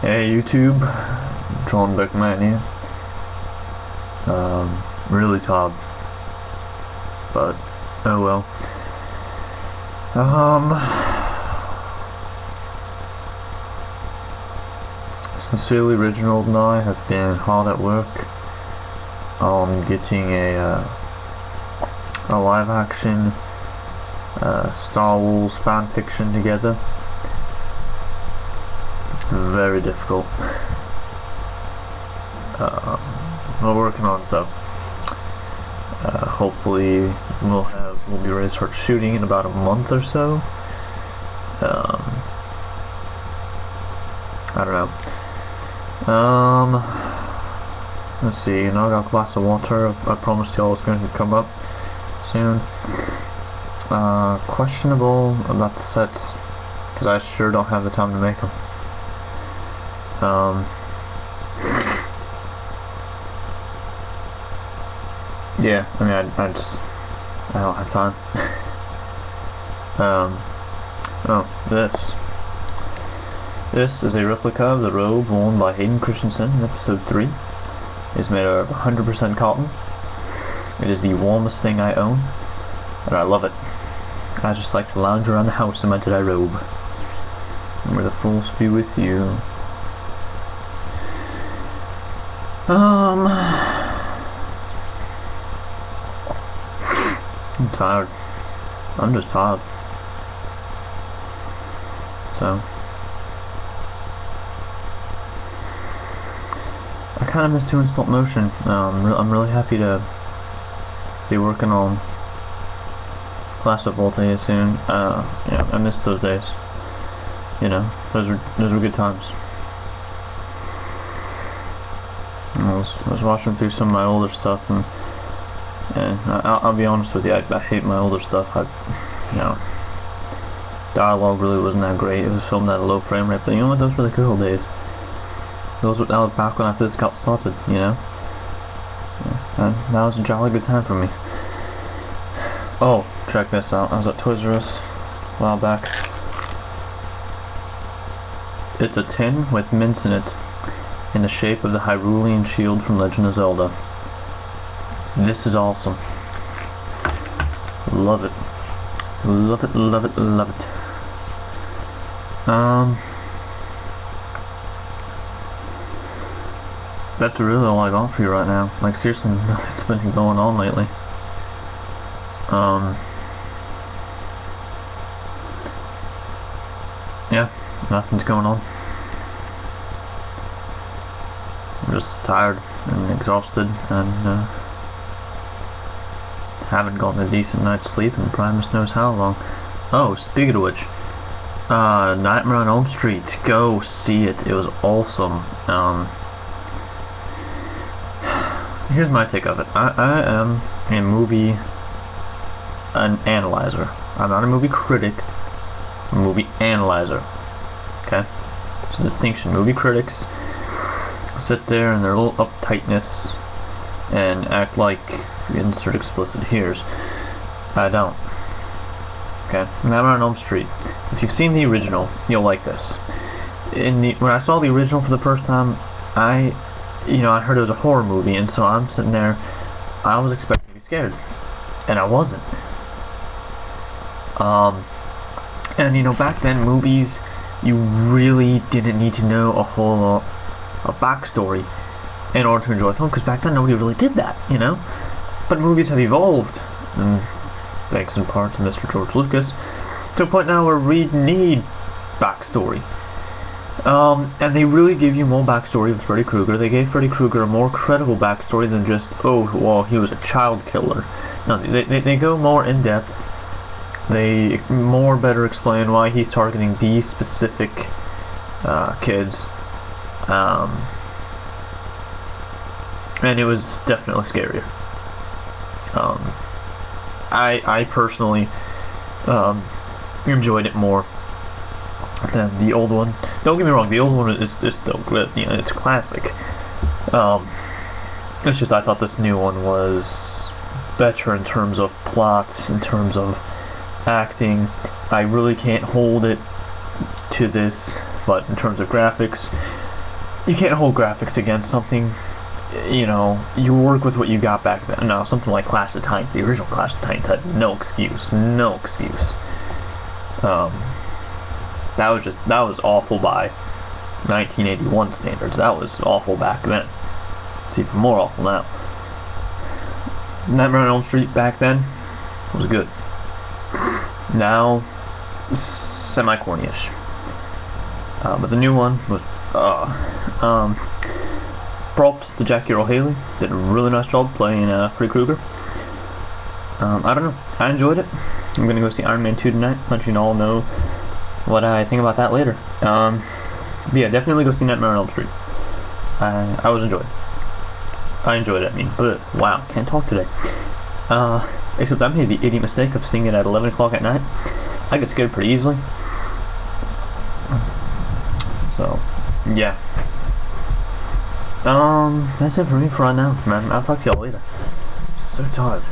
Hey YouTube, John Beckman here. Really tired, but oh well. Sincerely Reginald and I have been hard at work on getting a live action Star Wars fan fiction together. Very difficult. We're working on it though. Hopefully we'll be ready to start shooting in about a month or so. I don't know. Let's see. Now I got a glass of water. I promised y'all it was going to come up soon. Questionable about the sets because I sure don't have the time to make them. Yeah, I mean, I don't have time. This is a replica of the robe worn by Hayden Christensen in episode 3. It's made of 100% cotton. It is the warmest thing I own, and I love it. I just like to lounge around the house in my Jedi robe. And may the Force be with you. I'm tired. I'm just tired. So I kind of miss doing stop motion. I'm really happy to be working on Class of Voltaire soon. Yeah, I miss those days. You know, those were good times. I was watching through some of my older stuff, and I'll be honest with you, I hate my older stuff. You know, dialogue really wasn't that great. It was filmed at a low frame rate, but you know what? Those were the good old days. That was back when I first got started. You know, and that was a jolly good time for me. Oh, check this out! I was at Toys R Us a while back. It's a tin with mints in it, in the shape of the Hyrulean shield from Legend of Zelda. This is awesome. Love it. Love it, love it, love it. That's really all I got for you right now. Like, seriously, nothing's been going on lately. Yeah, nothing's going on. I'm just tired and exhausted and haven't gotten a decent night's sleep in Primus knows how long. Oh, speaking of which, Nightmare on Elm Street, go see it. It was awesome. Here's my take of it. I am a movie analyzer. I'm not a movie critic. I'm a movie analyzer. Okay? It's a distinction. Movie critics sit there in their little uptightness and act like insert explicit here's. I don't. Okay? Nightmare on Elm Street. If you've seen the original, you'll like this. When I saw the original for the first time, I heard it was a horror movie, and so I'm sitting there, I was expecting to be scared. And I wasn't. And you know, back then, movies, you really didn't need to know a whole lot of backstory in order to enjoy a film, because back then nobody really did that, you know? But movies have evolved, and thanks in part to Mr. George Lucas, to a point now where we need backstory. And they really give you more backstory with Freddy Krueger. They gave Freddy Krueger a more credible backstory than just, oh, well, he was a child killer. No, they go more in depth. They better explain why he's targeting these specific kids. And it was definitely scarier. I personally enjoyed it more than the old one. Don't get me wrong, the old one is still good. You know, it's a classic. It's just I thought this new one was better in terms of plot, in terms of acting. I really can't hold it to this, but in terms of graphics, you can't hold graphics against something. You know, you work with what you got back then. Now, something like Clash of Titans, the original Clash of Titans had no excuse, no excuse. That was awful by 1981 standards. That was awful back then. It's even more awful now. Nightmare on Elm Street back then was good. Now, semi-corny-ish. But the new one was, props to Jackie Earle Haley. Did a really nice job playing Freddy Krueger. I don't know. I enjoyed it. I'm gonna go see Iron Man 2 tonight. Let you all know what I think about that later. But yeah, definitely go see Nightmare on Elm Street. I was enjoyed. I enjoyed it, I mean, but wow, can't talk today. Except I made the idiot mistake of seeing it at 11 o'clock at night. I get scared pretty easily. So, yeah. That's it for me for right now, man. I'll talk to y'all later. So tired.